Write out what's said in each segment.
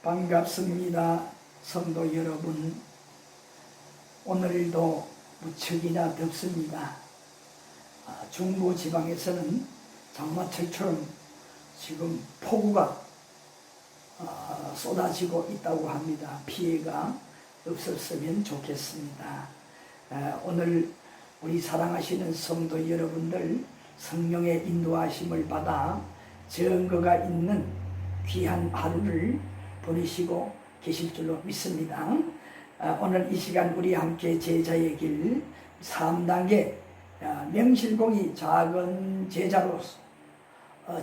반갑습니다. 성도 여러분, 오늘도 무척이나 덥습니다. 중부 지방에서는 장마철처럼 지금 폭우가 쏟아지고 있다고 합니다. 피해가 없었으면 좋겠습니다. 오늘 우리 사랑하시는 성도 여러분들, 성령의 인도하심을 받아 증거가 있는 귀한 하루를 보내시고 계실 줄로 믿습니다. 오늘 이 시간 우리 함께 제자의 길 3단계 명실공히 작은 제자로서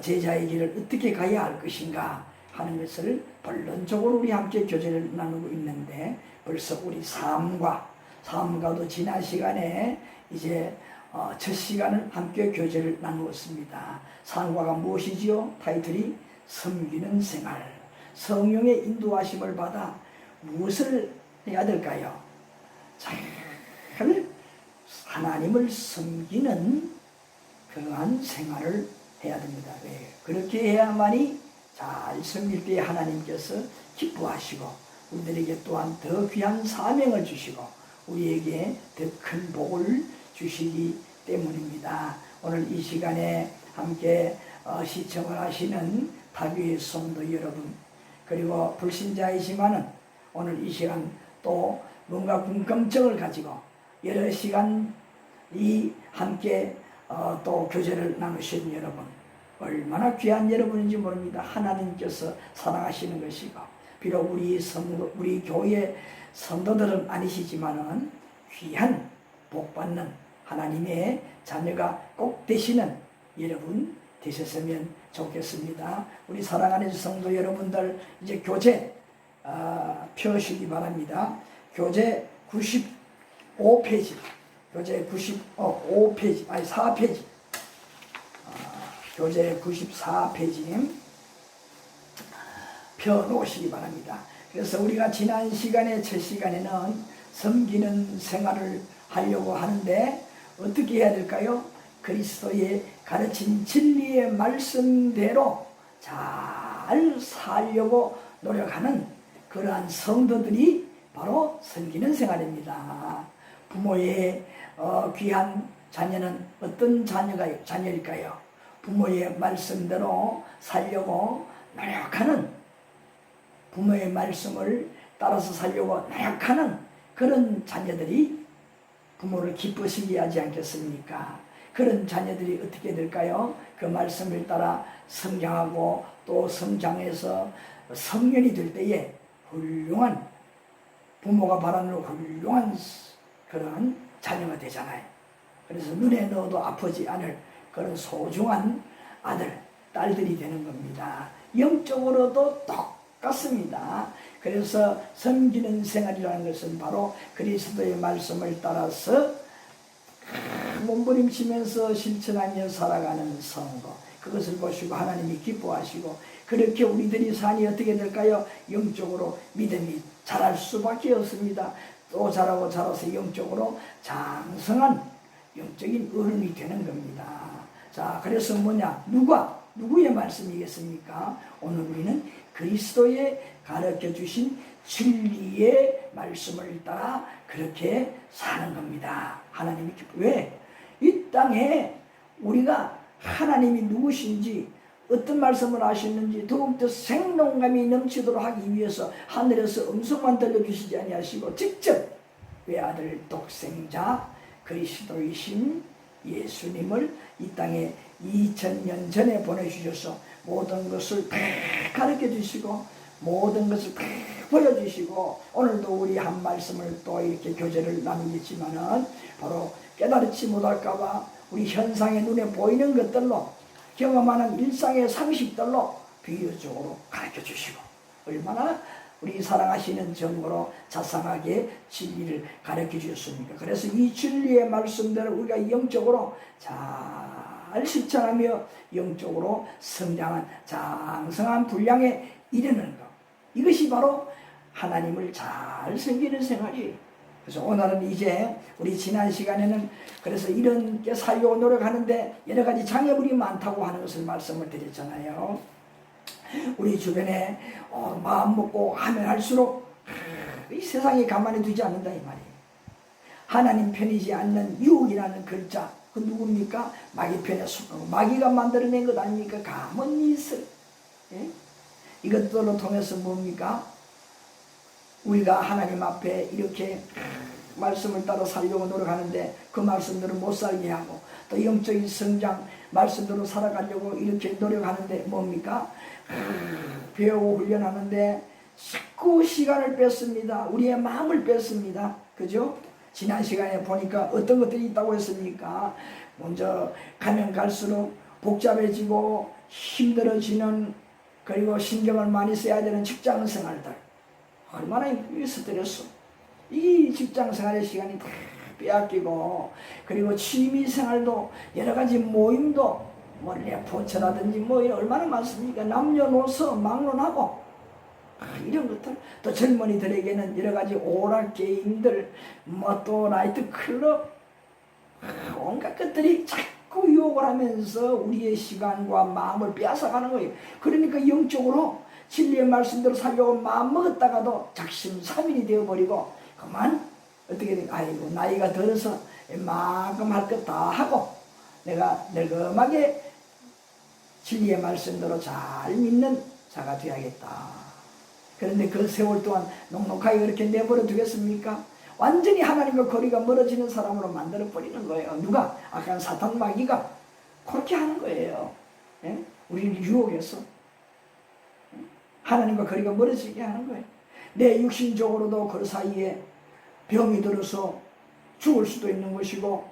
제자의 길을 어떻게 가야 할 것인가 하는 것을 본론적으로 우리 함께 교제를 나누고 있는데, 벌써 우리 삶과도 지난 시간에 이제 첫 시간을 함께 교제를 나누었습니다. 삶과가 무엇이지요? 타이틀이 섬기는 생활. 성령의 인도하심을 받아 무엇을 해야 될까요? 잘 하나님을 섬기는 그러한 생활을 해야 됩니다. 왜? 그렇게 해야만이 잘 섬길 때 하나님께서 기뻐하시고 우리들에게 또한 더 귀한 사명을 주시고 우리에게 더 큰 복을 주시기 때문입니다. 오늘 이 시간에 함께 시청을 하시는 타교의 성도 여러분, 그리고 불신자이지만은 오늘 이 시간 또 뭔가 궁금증을 가지고 여러 시간 함께 또 교제를 나누신 여러분, 얼마나 귀한 여러분인지 모릅니다. 하나님께서 사랑하시는 것이고, 비록 우리 교회 성도들은 아니시지만은 귀한 복받는 하나님의 자녀가 꼭 되시는 여러분 되셨으면 좋겠습니다. 우리 사랑하는 성도 여러분들, 이제 교재 펴시기 바랍니다. 교재 95페이지, 교재 95페이지, 아니 4페이지, 교재 94페이지 펴놓으시기 바랍니다. 그래서 우리가 지난 시간에 첫 시간에는 섬기는 생활을 하려고 하는데 어떻게 해야 될까요? 그리스도의 가르친 진리의 말씀대로 잘 살려고 노력하는 그러한 성도들이 바로 섬기는 생활입니다. 부모의 귀한 자녀는 어떤 자녀일까요? 부모의 말씀대로 살려고 노력하는, 부모의 말씀을 따라서 살려고 노력하는 그런 자녀들이 부모를 기쁘시게 하지 않겠습니까? 그런 자녀들이 어떻게 될까요? 그 말씀을 따라 성장하고 또 성장해서 성년이 될 때에 훌륭한, 부모가 바라는 훌륭한 그런 자녀가 되잖아요. 그래서 눈에 넣어도 아프지 않을 그런 소중한 아들, 딸들이 되는 겁니다. 영적으로도 똑같습니다. 그래서 섬기는 생활이라는 것은 바로 그리스도의 말씀을 따라서 몸부림치면서 실천하며 살아가는 성도, 그것을 보시고 하나님이 기뻐하시고, 그렇게 우리들이 산이 어떻게 될까요? 영적으로 믿음이 자랄 수밖에 없습니다. 또 자라서 영적으로 장성한 영적인 어른이 되는 겁니다. 자, 그래서 누구의 말씀이겠습니까? 오늘 우리는 그리스도의 가르쳐 주신 진리의 말씀을 따라 그렇게 사는 겁니다. 하나님이 왜? 이 땅에 우리가 하나님이 누구신지, 어떤 말씀을 하시는지 더욱더 생동감이 넘치도록 하기 위해서 하늘에서 음성만 들려주시지 아니하시고 직접 외아들 독생자 그리스도이신 예수님을 이 땅에 2000년 전에 보내주셔서 모든 것을 다 가르쳐 주시고 모든 것을 다 보여주시고, 오늘도 우리 한 말씀을 또 이렇게 교제를 나누겠지만은 바로 깨달지 못할까봐 우리 현상의 눈에 보이는 것들로, 경험하는 일상의 상식들로 비유적으로 가르쳐 주시고, 얼마나 우리 사랑하시는 정으로 자상하게 진리를 가르쳐 주셨습니까? 그래서 이 진리의 말씀대로 우리가 영적으로 잘 실천하며 영적으로 성장한 장성한 분량에 이르는 것, 이것이 바로 하나님을 잘 섬기는 생활이에요. 그래서 오늘은 이제 우리 지난 시간에는 그래서 이런 게 살려고 노력하는데 여러 가지 장애물이 많다고 하는 것을 말씀을 드렸잖아요. 우리 주변에 마음 먹고 하면 할수록 이 세상에 가만히 두지 않는다 이 말이에요. 하나님 편이지 않는 유혹이라는 글자, 그 누굽니까? 마귀 편에 속하고 마귀가 만들어낸 것 아닙니까? 가문 이슬. 예? 이것들로 통해서 뭡니까? 우리가 하나님 앞에 이렇게 말씀을 따라 살려고 노력하는데 그 말씀대로 못 살게 하고, 또 영적인 성장 말씀대로 살아가려고 이렇게 노력하는데 뭡니까? 배우고 훈련하는데 자꾸 시간을 뺐습니다. 우리의 마음을 뺐습니다. 그죠? 지난 시간에 보니까 어떤 것들이 있다고 했습니까? 먼저 가면 갈수록 복잡해지고 힘들어지는, 그리고 신경을 많이 써야 되는 직장 생활들. 얼마나 스트레스. 이 직장 생활의 시간이 다 빼앗기고, 그리고 취미 생활도 여러 가지 모임도 뭐 레포츠라든지 뭐 얼마나 많습니까? 남녀노소 막론하고 이런 것들. 또 젊은이들에게는 여러 가지 오락 게임들, 뭐 또 나이트 클럽, 온갖 것들이 자꾸 유혹을 하면서 우리의 시간과 마음을 빼앗아가는 거예요. 그러니까 영적으로 진리의 말씀대로 살려고 마음먹었다가도 작심삼일이 되어버리고 그만 어떻게 돼? 아이고 나이가 들어서 만큼 할 것 다 하고 내가 늙음하게 진리의 말씀대로 잘 믿는 자가 되어야겠다. 그런데 그 세월 동안 넉넉하게 그렇게 내버려 두겠습니까? 완전히 하나님과 거리가 멀어지는 사람으로 만들어버리는 거예요. 누가? 아까 사탄 마귀가 그렇게 하는 거예요. 예? 우리를 유혹해서 하나님과 거리가 멀어지게 하는 거예요. 내 육신적으로도 그 사이에 병이 들어서 죽을 수도 있는 것이고,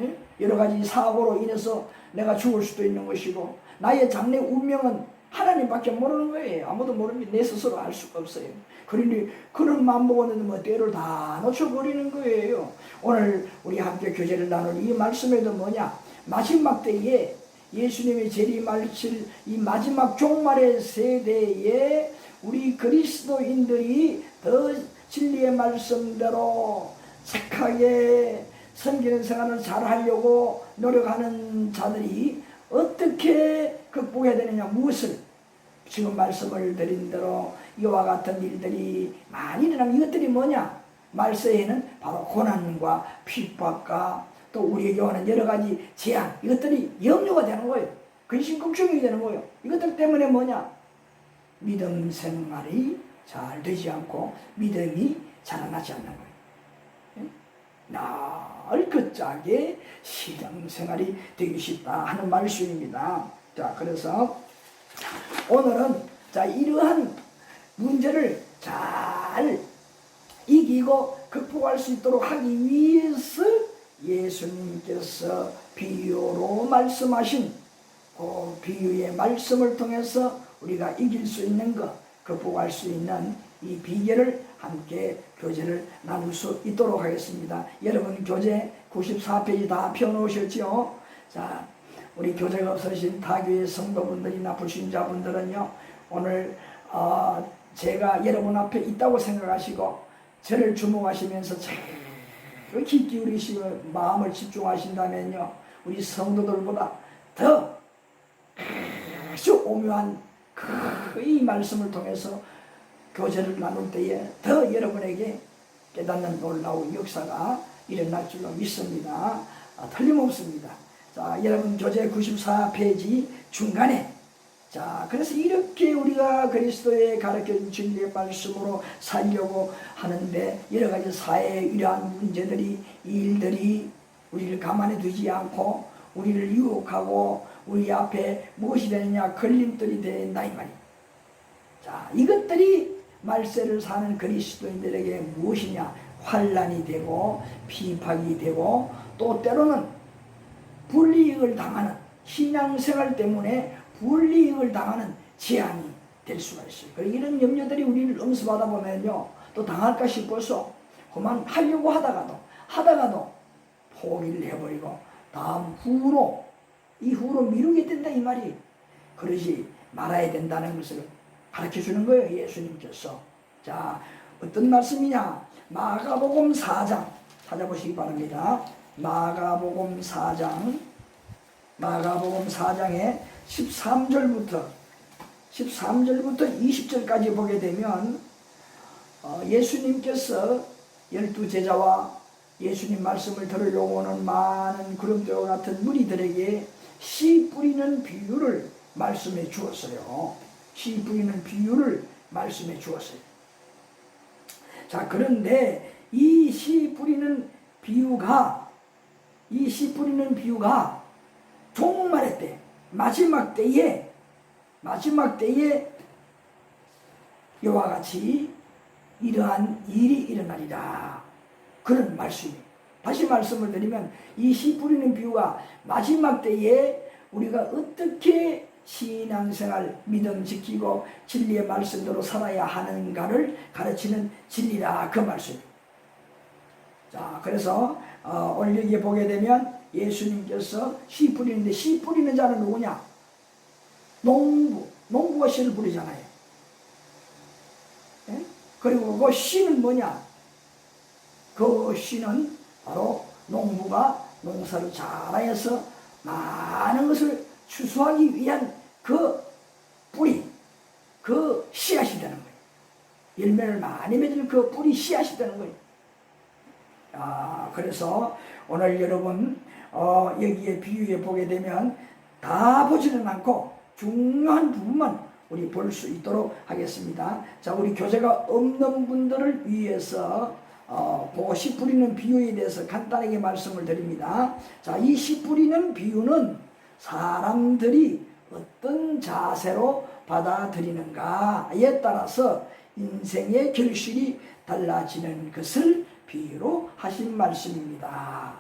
예? 여러 가지 사고로 인해서 내가 죽을 수도 있는 것이고, 나의 장래 운명은 하나님밖에 모르는 거예요. 아무도 모릅니다. 내 스스로 알 수가 없어요. 그러니 그런 마음 먹었는데 뭐 때를 다 놓쳐버리는 거예요. 오늘 우리 함께 교제를 나눌 이 말씀에도 뭐냐? 마지막 때에 예수님이 재림하실 이 마지막 종말의 세대에 우리 그리스도인들이 더 진리의 말씀대로 착하게 섬기는 생활을 잘 하려고 노력하는 자들이 어떻게 극복해야 되느냐? 무엇을? 지금 말씀을 드린 대로 이와 같은 일들이 많이 일어나면 이것들이 뭐냐? 말세에는 바로 고난과 핍박과 또 우리에게 오는 여러 가지 재앙, 이것들이 염려가 되는 거예요. 근심 걱정이 되는 거예요. 이것들 때문에 뭐냐? 믿음 생활이 잘 되지 않고 믿음이 자라나지 않는 거예요. 날 끝짝에 신앙생활이 되기 쉽다 하는 말씀입니다. 자, 그래서 오늘은 자 이러한 문제를 잘 이기고 극복할 수 있도록 하기 위해서 예수님께서 비유로 말씀하신 그 비유의 말씀을 통해서 우리가 이길 수 있는 것, 극복할 수 있는 이 비결을 함께 교제를 나눌 수 있도록 하겠습니다. 여러분 교재 94페이지 다 펴놓으셨죠? 자, 우리 교재가 없으신 타교의 성도분들이나 불신자분들은요, 오늘 제가 여러분 앞에 있다고 생각하시고 저를 주목하시면서 잘 귀 기울이시고 마음을 집중하신다면요, 우리 성도들보다 더 아주 오묘한 이 말씀을 통해서 교제를 나눌 때에 더 여러분에게 깨닫는 놀라운 역사가 일어날 줄로 믿습니다. 틀림없습니다. 자, 여러분 교재 94페이지 중간에, 자, 그래서 이렇게 우리가 그리스도의 가르쳐준 진리의 말씀으로 살려고 하는데 여러 가지 사회의 이러한 문제들이, 일들이 우리를 가만히 두지 않고 우리를 유혹하고 우리 앞에 무엇이 되느냐? 걸림돌이 된다 이 말이에요. 자, 이것들이 말세를 사는 그리스도인들에게 무엇이냐? 환난이 되고 비박이 되고 또 때로는 불이익을 당하는, 신앙생활 때문에 불이익을 당하는 재앙이 될 수가 있어요. 그리고 이런 염려들이 우리를 응습하다 보면요, 또 당할까 싶어서 그만 하려고 하다가도 포기를 해버리고 다음 이후로 미루게 된다 이 말이. 그러지 말아야 된다는 것을 가르쳐주는 거예요, 예수님께서. 자, 어떤 말씀이냐? 마가복음 4장 찾아보시기 바랍니다. 마가복음 4장에 13절부터 13절부터 20절까지 보게 되면 예수님께서 12제자와 예수님 말씀을 들으려고 오는 많은 구름대와 같은 무리들에게 씨 뿌리는 비유를 말씀해 주었어요. 씨 뿌리는 비유를 말씀해 주었어요. 자, 그런데 이 씨 뿌리는 비유가 종말의 때, 마지막 때에 이와 같이 이러한 일이 일어나리라. 그런 말씀이. 다시 말씀을 드리면 이 씨 뿌리는 비유가 마지막 때에 우리가 어떻게 신앙생활 믿음 지키고 진리의 말씀대로 살아야 하는가를 가르치는 진리라, 그 말씀. 자, 그래서 오늘 여기에 보게 되면 예수님께서 씨 뿌리는데, 씨 뿌리는 자는 누구냐? 농부가 씨를 뿌리잖아요. 예? 그리고 그 씨는 뭐냐? 그 씨는 바로 농부가 농사를 잘하여서 많은 것을 추수하기 위한 그 뿌리, 그 씨앗이 되는 거예요. 열매를 많이 맺을 그 뿌리 씨앗이 되는 거예요. 그래서 오늘 여러분 여기에 비유에 보게 되면 다 보지는 않고 중요한 부분만 우리 볼 수 있도록 하겠습니다. 자, 우리 교재가 없는 분들을 위해서 씨 뿌리는 비유에 대해서 간단하게 말씀을 드립니다. 자, 이 씨 뿌리는 비유는 사람들이 어떤 자세로 받아들이는가에 따라서 인생의 결실이 달라지는 것을 비유로 하신 말씀입니다.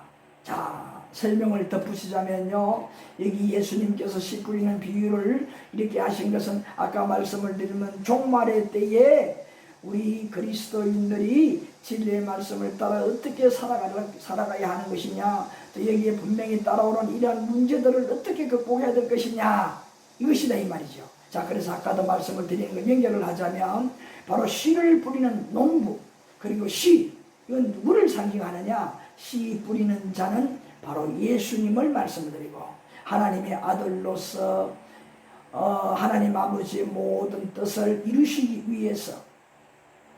자, 설명을 덧붙이자면요, 여기 예수님께서 씨 뿌리는 비유를 이렇게 하신 것은 아까 말씀을 드리면 종말의 때에 우리 그리스도인들이 진리의 말씀을 따라 어떻게 살아가야 하는 것이냐, 또 여기에 분명히 따라오는 이러한 문제들을 어떻게 극복해야 될 것이냐, 이것이다 이 말이죠. 자, 그래서 아까도 말씀을 드리는 걸 연결을 하자면 바로 씨를 뿌리는 농부, 그리고 씨, 이건 누구를 상징하느냐? 씨 뿌리는 자는 바로 예수님을 말씀드리고, 하나님의 아들로서 하나님 아버지의 모든 뜻을 이루시기 위해서,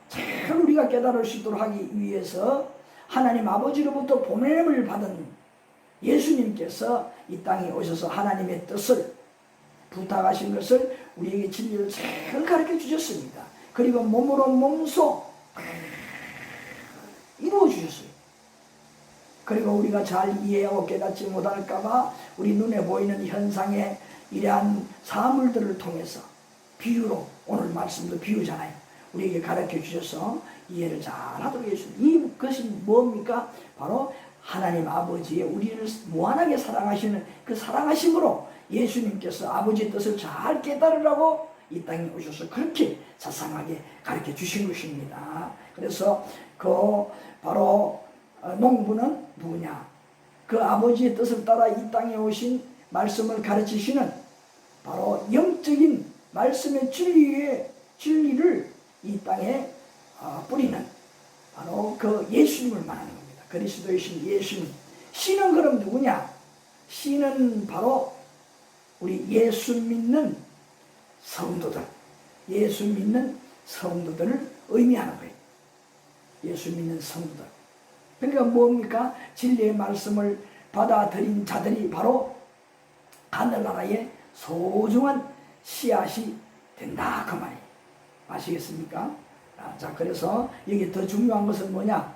잘 우리가 깨달을 수 있도록 하기 위해서 하나님 아버지로부터 보냄을 받은 예수님께서 이 땅에 오셔서 하나님의 뜻을 부탁하신 것을 우리에게 진리를 잘 가르쳐 주셨습니다. 그리고 몸으로 몸소 이루어 주셨어요. 그리고 우리가 잘 이해하고 깨닫지 못할까봐 우리 눈에 보이는 현상의 이러한 사물들을 통해서 비유로, 오늘 말씀도 비유잖아요, 우리에게 가르쳐 주셔서 이해를 잘 하도록 해주셨습니다. 이것이 뭡니까? 바로 하나님 아버지의 우리를 무한하게 사랑하시는 그 사랑하심으로 예수님께서 아버지의 뜻을 잘 깨달으라고 이 땅에 오셔서 그렇게 자상하게 가르쳐 주신 것입니다. 그래서 바로 농부는 누구냐? 그 아버지의 뜻을 따라 이 땅에 오신 말씀을 가르치시는 바로 영적인 말씀의 진리를 이 땅에 뿌리는 바로 그 예수님을 말하는 겁니다. 그리스도이신 예수님. 씨는 그럼 누구냐? 씨는 바로 우리 예수 믿는 성도들, 예수 믿는 성도들을 의미하는 거예요. 예수 믿는 성도들. 그러니까 뭡니까? 진리의 말씀을 받아들인 자들이 바로 하늘나라의 소중한 씨앗이 된다, 그 말이에요. 아시겠습니까? 자, 그래서 여기 더 중요한 것은 뭐냐?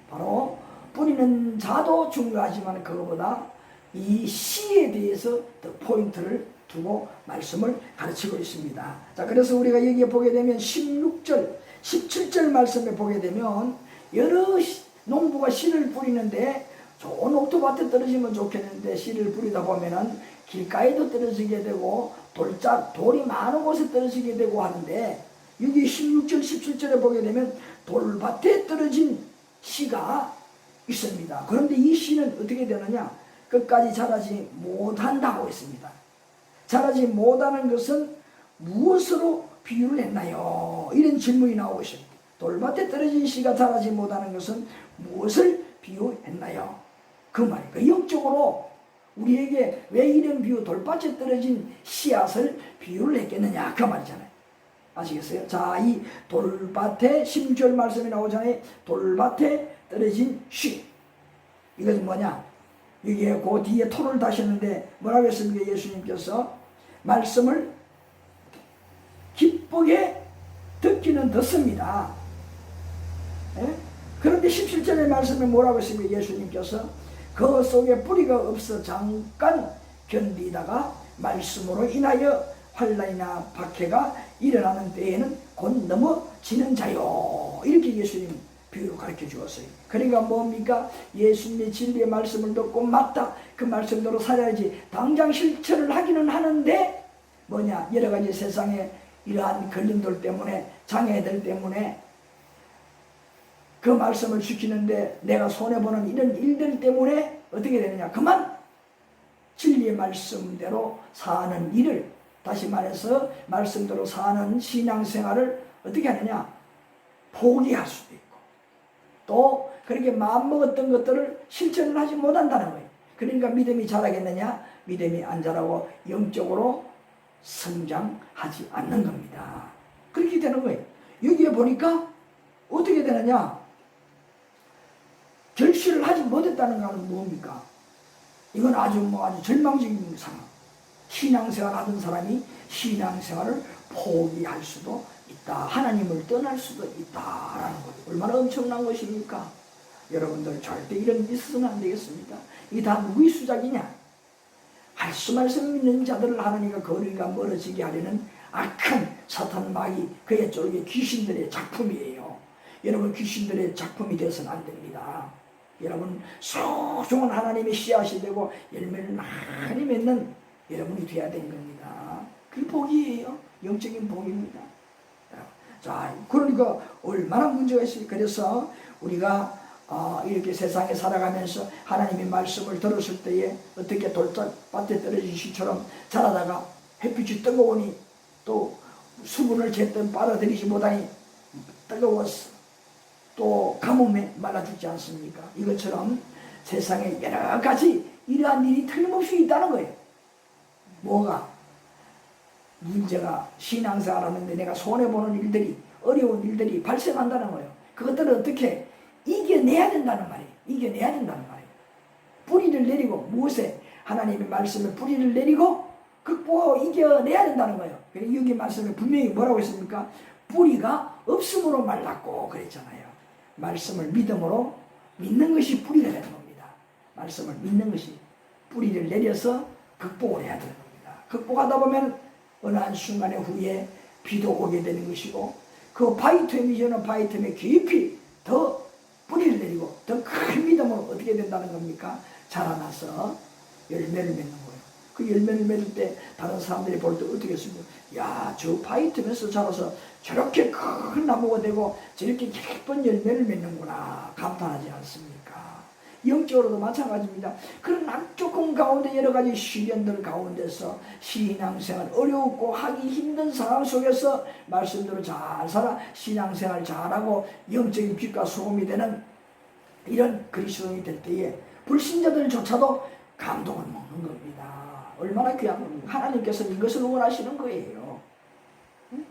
바로 뿌리는 자도 중요하지만 그거보다 이 씨에 대해서 더 포인트를 두고 말씀을 가르치고 있습니다. 자, 그래서 우리가 여기에 보게 되면 16절, 17절 말씀에 보게 되면 여러 농부가 씨를 뿌리는데 좋은 옥토밭에 떨어지면 좋겠는데 씨를 뿌리다 보면은 길가에도 떨어지게 되고 돌이 많은 곳에 떨어지게 되고 하는데, 여기 16절 17절에 보게 되면 돌밭에 떨어진 씨가 있습니다. 그런데 이 씨는 어떻게 되느냐? 끝까지 자라지 못한다고 했습니다. 자라지 못하는 것은 무엇으로 비유를 했나요? 이런 질문이 나오고 있습니다. 돌밭에 떨어진 씨가 자라지 못하는 것은 무엇을 비유했나요? 그 말이에요. 영적으로 우리에게 왜 이런 비유, 돌밭에 떨어진 씨앗을 비유를 했겠느냐 그 말이잖아요. 아시겠어요? 자, 이 돌밭에 16절 말씀이 나오잖아요. 돌밭에 떨어진 씨, 이것은 뭐냐? 여기에 그 뒤에 토를 다셨는데 뭐라고 했습니까? 예수님께서 말씀을 기쁘게 듣기는 듣습니다. 예? 그런데 17절의 말씀에 뭐라고 했습니까? 예수님께서 그 속에 뿌리가 없어 잠깐 견디다가 말씀으로 인하여 환난이나 박해가 일어나는 때에는 곧 넘어지는 자요. 이렇게 예수님 비유로 가르쳐 주었어요. 그러니까 뭡니까? 예수님의 진리의 말씀을 듣고 맞다, 그 말씀대로 살아야지. 당장 실천을 하기는 하는데 뭐냐? 여러 가지 세상에 이러한 걸림돌 때문에, 장애들 때문에 그 말씀을 지키는데 내가 손해보는 이런 일들 때문에 어떻게 되느냐? 그만 진리의 말씀대로 사는 일을, 다시 말해서 말씀대로 사는 신앙생활을 어떻게 하느냐? 포기할 수도 있고, 또 그렇게 마음먹었던 것들을 실천을 하지 못한다는 거예요. 그러니까 믿음이 자라겠느냐? 믿음이 안 자라고 영적으로 성장하지 않는 겁니다. 그렇게 되는 거예요. 여기에 보니까 어떻게 되느냐? 결실을 하지 못했다는 것은 뭡니까? 이건 아주 절망적인 상황. 신앙생활 하던 사람이 신앙생활을 포기할 수도 있다. 하나님을 떠날 수도 있다라는 것. 얼마나 엄청난 것입니까? 여러분들 절대 이런 일 있어서는 안 되겠습니다. 이게 다 누구의 수작이냐? 할 수 말씀 믿는 자들을 하나님과 거리가 멀어지게 하려는 악한 사탄 마귀, 그의 쪽에 귀신들의 작품이에요. 여러분, 귀신들의 작품이 되어서는 안 됩니다. 여러분, 소중한 하나님의 씨앗이 되고 열매를 많이 맺는 여러분이 되어야 되는 겁니다. 그게 복이에요. 영적인 복입니다. 자, 그러니까 얼마나 문제가 있어요. 그래서 우리가 이렇게 세상에 살아가면서 하나님의 말씀을 들었을 때에 어떻게 돌밭에 떨어진 씨처럼 자라다가 햇빛이 뜨거우니 또 수분을 제때 빨아들이지 못하니 뜨거워서 또 가뭄에 말라 죽지 않습니까? 이것처럼 세상에 여러 가지 이러한 일이 틀림없이 있다는 거예요. 뭐가? 문제가, 신앙생활 하는데 내가 손해보는 일들이, 어려운 일들이 발생한다는 거예요. 그것들을 어떻게 이겨내야 된다는 말이에요. 이겨내야 된다는 말이에요. 뿌리를 내리고, 무엇에? 하나님의 말씀에 뿌리를 내리고 극복하고 이겨내야 된다는 거예요. 그래서 여기 말씀에 분명히 뭐라고 했습니까? 뿌리가 없음으로 말랐고 그랬잖아요. 말씀을 믿음으로 믿는 것이 뿌리가 되는 겁니다. 말씀을 믿는 것이 뿌리를 내려서 극복을 해야 되는 겁니다. 극복하다 보면 어느 한 순간의 후에 비도 오게 되는 것이고, 그 바위틈이 저는 바위틈에 깊이 더 뿌리를 내리고 더 큰 믿음으로 어떻게 된다는 겁니까? 자라나서 열매를 맺는 거예요. 그 열매를 맺을 때 다른 사람들이 볼 때 어떻게 했습니까? 야, 저 바위틈에서 자라서 저렇게 큰 나무가 되고 저렇게 예쁜 열매를 맺는구나, 감탄하지 않습니까? 영적으로도 마찬가지입니다. 그런 악조건 가운데 여러 가지 시련들 가운데서 신앙생활 어렵고 하기 힘든 상황 속에서 말씀대로 잘 살아 신앙생활 잘하고 영적인 빛과 소금이 되는 이런 그리스도인이 될 때에 불신자들조차도 감동을 먹는 겁니다. 얼마나 귀한 겁니까? 하나님께서는 이것을 원하시는 거예요.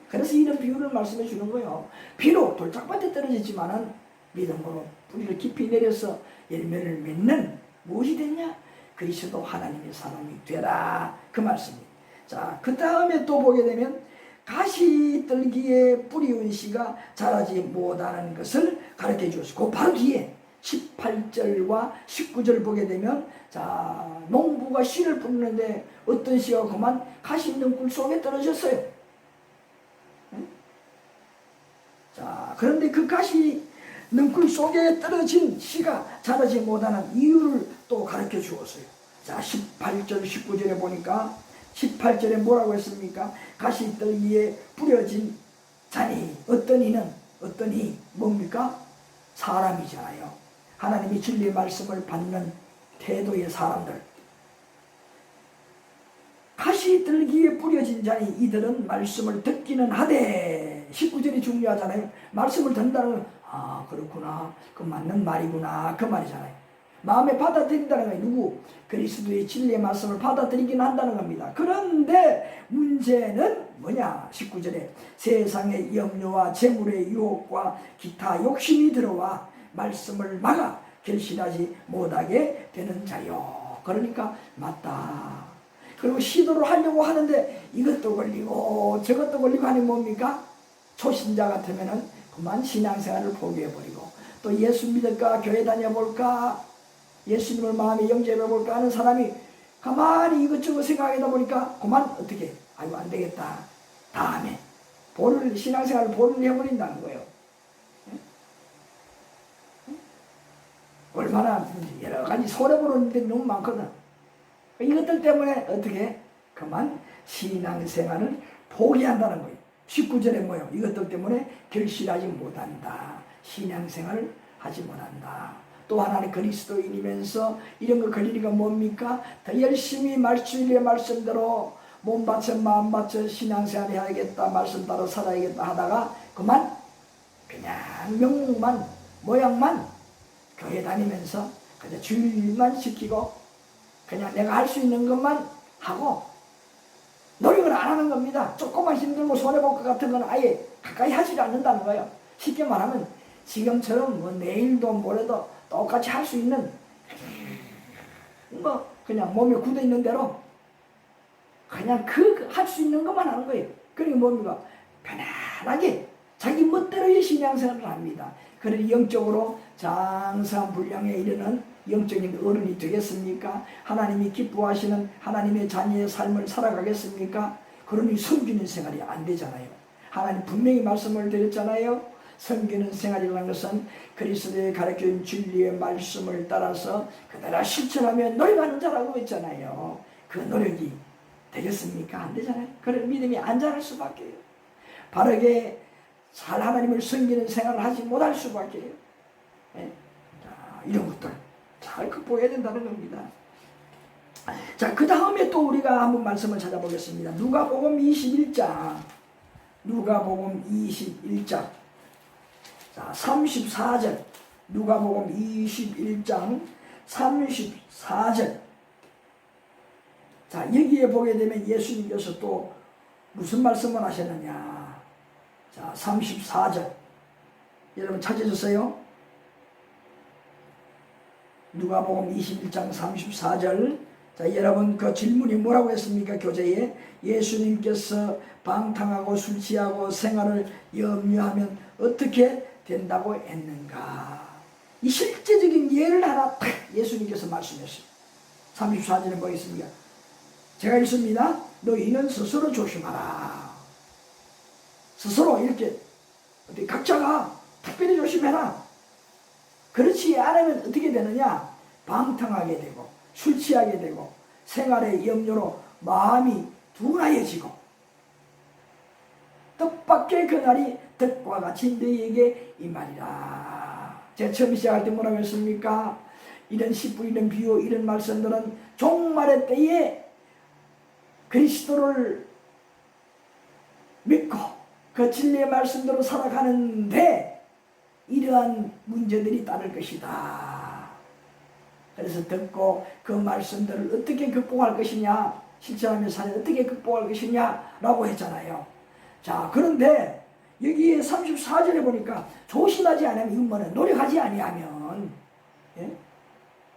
그래서 이런 비유를 말씀해 주는 거예요. 비록 돌짝밭에 떨어졌지만은 믿음으로 뿌리를 깊이 내려서 열매를 맺는 무엇이 됐냐? 그리스도 하나님의 사람이 되라, 그 말씀입니다. 자, 그 다음에 또 보게 되면 가시떨기에 뿌리운 씨가 자라지 못하는 것을 가르쳐 주었고, 그 바로 뒤에 18절과 19절 보게 되면, 자, 농부가 씨를 뿌리는데 어떤 씨가 그만 가시 있는 꿀 속에 떨어졌어요. 자, 그런데 그 가시 능굴 속에 떨어진 씨가 자라지 못하는 이유를 또 가르쳐 주었어요. 자, 18절 19절에 보니까 18절에 뭐라고 했습니까? 가시떨기에 뿌려진 자니, 어떤 이 뭡니까? 사람이잖아요. 하나님이 진리의 말씀을 받는 태도의 사람들. 가시떨기에 뿌려진 자니 이들은 말씀을 듣기는 하되, 19절이 중요하잖아요. 말씀을 듣는다는 건, 아, 그렇구나, 그 맞는 말이구나, 그 말이잖아요. 마음에 받아들인다는 거예요. 누구? 그리스도의 진리의 말씀을 받아들이긴 한다는 겁니다. 그런데 문제는 뭐냐? 19절에 세상의 염려와 재물의 유혹과 기타 욕심이 들어와 말씀을 막아 결실하지 못하게 되는 자요. 그러니까 맞다. 그리고 시도를 하려고 하는데 이것도 걸리고 저것도 걸리고 하니 뭡니까? 초신자 같으면은 그만 신앙생활을 포기해버리고 또 예수 믿을까 교회 다녀볼까 예수님을 마음에 영접해볼까 하는 사람이 가만히 이것저것 생각하다 보니까 그만 어떻게 아이고 안되겠다 다음에 신앙생활을 볼을 해버린다는 거예요. 얼마나 여러가지 손해보는 데 너무 많거든. 이것들 때문에 어떻게 그만 신앙생활을 포기한다는 거예요. 19절에 뭐요? 이것들 때문에 결실하지 못한다. 신앙생활을 하지 못한다. 또 하나는 그리스도인이면서 이런 거 걸리니까 뭡니까? 더 열심히 진리의 말씀대로 몸 바쳐 마음 바쳐 신앙생활 해야겠다 말씀 따라 살아야겠다 하다가 그만 그냥 명목만 모양만 교회 다니면서 그냥 주일만 지키고 그냥 내가 할 수 있는 것만 하고 노력을 안 하는 겁니다. 조금만 힘들고 손해볼 것 같은 건 아예 가까이 하지 않는다는 거예요. 쉽게 말하면 지금처럼 뭐 내일도 모레도 똑같이 할 수 있는 뭐 그냥 몸에 굳어 있는 대로 그냥 할 수 있는 것만 하는 거예요. 그러니까 뭡니까? 편안하게 자기 멋대로의 신앙생활을 합니다. 그러니 영적으로 장성불량에 이르는 영적인 어른이 되겠습니까? 하나님이 기뻐하시는 하나님의 자녀의 삶을 살아가겠습니까? 그러니 섬기는 생활이 안 되잖아요. 하나님 분명히 말씀을 드렸잖아요. 섬기는 생활이라는 것은 그리스도의 가르쳐준 진리의 말씀을 따라서 그대로 실천하며 노력하는 자라고 했잖아요. 그 노력이 되겠습니까? 안 되잖아요. 그런 믿음이 안 자랄 수밖에요. 바르게 잘 하나님을 섬기는 생활을 하지 못할 수밖에요. 예? 자, 이런 것들 잘 극복해야 된다는 겁니다. 자, 그 다음에 또 우리가 한번 말씀을 찾아보겠습니다. 누가복음 21장 누가복음 21장 자, 34절 누가복음 21장 34절 자, 여기에 보게 되면 예수님께서 또 무슨 말씀을 하셨느냐. 자, 34절 여러분 찾으셨어요? 누가복음 21장 34절 자, 여러분 그 질문이 뭐라고 했습니까? 교재에 예수님께서 방탕하고 술 취하고 생활을 염려하면 어떻게 된다고 했는가. 이 실제적인 예를 하나 딱 예수님께서 말씀했어요. 34절에 뭐 있습니까? 제가 읽습니다. 너희는 스스로 조심하라. 스스로 이렇게 각자가 특별히 조심해라. 그렇지 않으면 어떻게 되느냐? 방탕하게 되고 술 취하게 되고 생활의 염려로 마음이 둔하여지고 뜻밖의 그날이 덕과 같이 너희에게 임하리라. 제가 처음 시작할 때 뭐라고 했습니까? 이런 시부 이런 비유 이런 말씀들은 종말의 때에 그리스도를 믿고 그 진리의 말씀대로 살아가는데 이러한 문제들이 따를 것이다. 그래서 듣고 그 말씀들을 어떻게 극복할 것이냐, 실천하며 사는 어떻게 극복할 것이냐 라고 했잖아요. 자, 그런데 여기에 34절에 보니까 조심하지 않으면 이건 뭐냐, 노력하지 아니하면 예?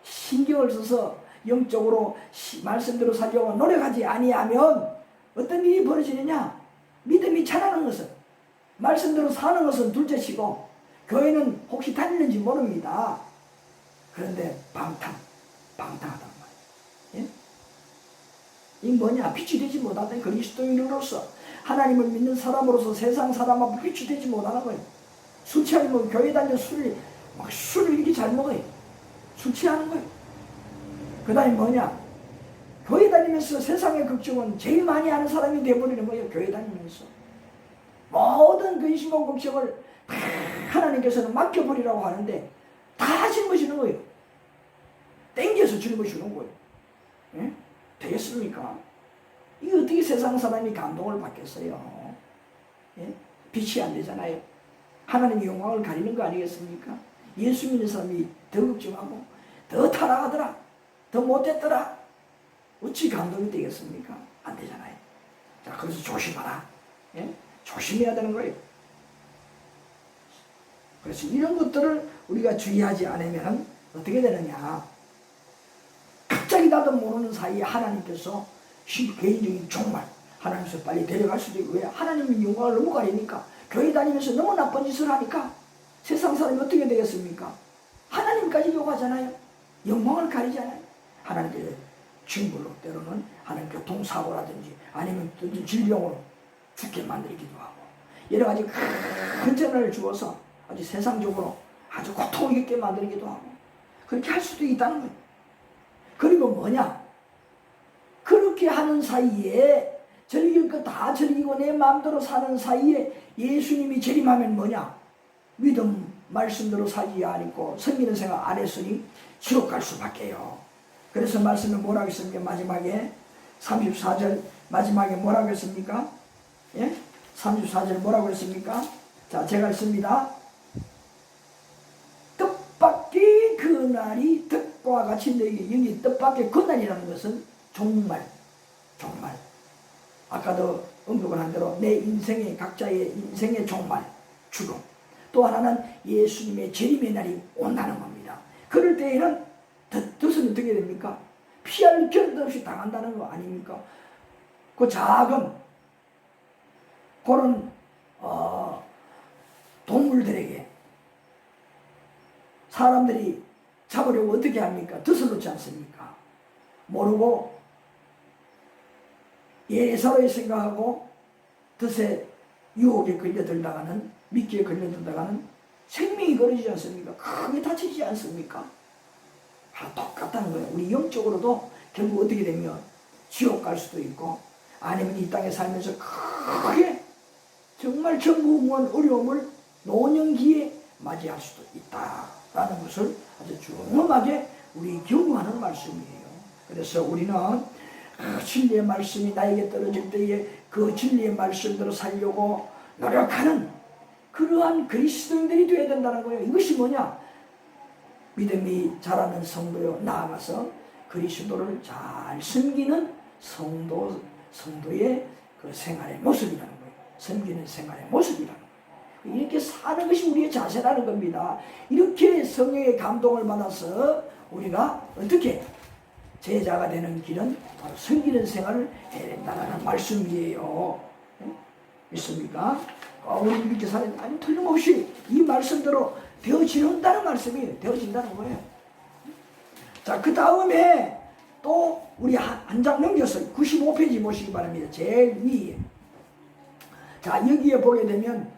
신경을 써서 영적으로 말씀대로 살려고 노력하지 아니하면 어떤 일이 벌어지느냐. 믿음이 자라는 것은 말씀대로 사는 것은 둘째치고 교회는 혹시 다니는지 모릅니다. 그런데 방탕하단 말이에요. 예? 이 뭐냐? 빛이 되지 못하는 그리스도인으로서 하나님을 믿는 사람으로서 세상 사람하고 빛이 되지 못하는 거예요. 술 취하면 교회 다니는 술을 이렇게 잘 먹어요. 술 취하는 거예요. 그 다음에 뭐냐? 교회 다니면서 세상의 걱정은 제일 많이 하는 사람이 되어버리는 거예요. 교회 다니면서 모든 근심과 걱정을 다 하나님께서는 맡겨버리라고 하는데 다 짊어지는 거예요. 땡겨서 짊어지는 거예요. 예? 되겠습니까? 이게 어떻게 세상 사람이 감동을 받겠어요? 예? 빛이 안 되잖아요. 하나님의 영광을 가리는 거 아니겠습니까? 예수 믿는 사람이 더 걱정하고 더 타락하더라, 더 못됐더라. 어찌 감동이 되겠습니까? 안 되잖아요. 자, 그래서 조심하라. 예? 조심해야 되는 거예요. 그래서 이런 것들을 우리가 주의하지 않으면 어떻게 되느냐. 갑자기 나도 모르는 사이에 하나님께서 개인적인 종말, 하나님께서 빨리 데려갈 수도 있고, 왜? 하나님의 영광을 너무 가리니까, 교회 다니면서 너무 나쁜 짓을 하니까 세상 사람이 어떻게 되겠습니까? 하나님까지 욕하잖아요. 영광을 가리잖아요. 하나님께 징벌로 때로는 하나님 교통사고라든지 아니면 질병으로 죽게 만들기도 하고, 여러 가지 큰 재난을 주어서 아주 세상적으로 아주 고통을 겪게 만들기도 하고, 그렇게 할 수도 있다는 거예요. 그리고 뭐냐? 그렇게 하는 사이에, 즐길 거 다 즐기고 내 마음대로 사는 사이에 예수님이 재림하면 뭐냐? 믿음 말씀대로 살지 않고 섬기는 생각 안 했으니 지옥 갈 수밖에요. 그래서 말씀은 뭐라고 했습니까? 마지막에 34절 마지막에 뭐라고 했습니까? 예? 34절 뭐라고 했습니까? 자, 제가 읽습니다. 뜻밖의 그날이 뜻과 같이 너희에게, 여기 뜻밖의 그날이라는 것은 종말. 아까도 언급을 한 대로 내 인생의, 각자의 인생의 종말, 죽음. 또 하나는 예수님의 재림의 날이 온다는 겁니다. 그럴 때에는 뜻은 어떻게 됩니까? 피할 겨를도 없이 당한다는 거 아닙니까? 그 작은 그런 동물들에게 사람들이 잡으려고 어떻게 합니까? 뜻을 놓지 않습니까? 모르고 예사로이 생각하고 뜻에 유혹에 걸려들다가는, 미끼에 걸려들다가는 생명이 걸리지 않습니까? 크게 다치지 않습니까? 똑같다는 거예요. 우리 영적으로도 결국 어떻게 되면 지옥 갈 수도 있고, 아니면 이 땅에 살면서 크게 정말 전무후무한 어려움을 노년기에 맞이할 수도 있다라는 것을 아주 중요하게 우리 경고하는 말씀이에요. 그래서 우리는 진리의 말씀이 나에게 떨어질 때에 그 진리의 말씀대로 살려고 노력하는 그러한 그리스도인들이 되어야 된다는 거예요. 이것이 뭐냐? 믿음이 자라는 성도요, 나아가서 그리스도를 잘 섬기는 성도의 그 생활의 모습이라는 거예요. 섬기는 생활의 모습이라는 거예요. 이렇게 사는 것이 우리의 자세라는 겁니다. 이렇게 성령의 감동을 받아서 우리가 어떻게 제자가 되는 길은 바로 섬기는 생활을 해야 된다는 말씀이에요. 믿습니까? 우리 이렇게 살아야, 아니 틀림없이 이 말씀대로 되어진다는 말씀이에요. 되어진다는 거예요. 자, 그 다음에 또 우리 한 장 넘겨서 95페이지 보시기 바랍니다. 제일 위에. 자, 여기에 보게 되면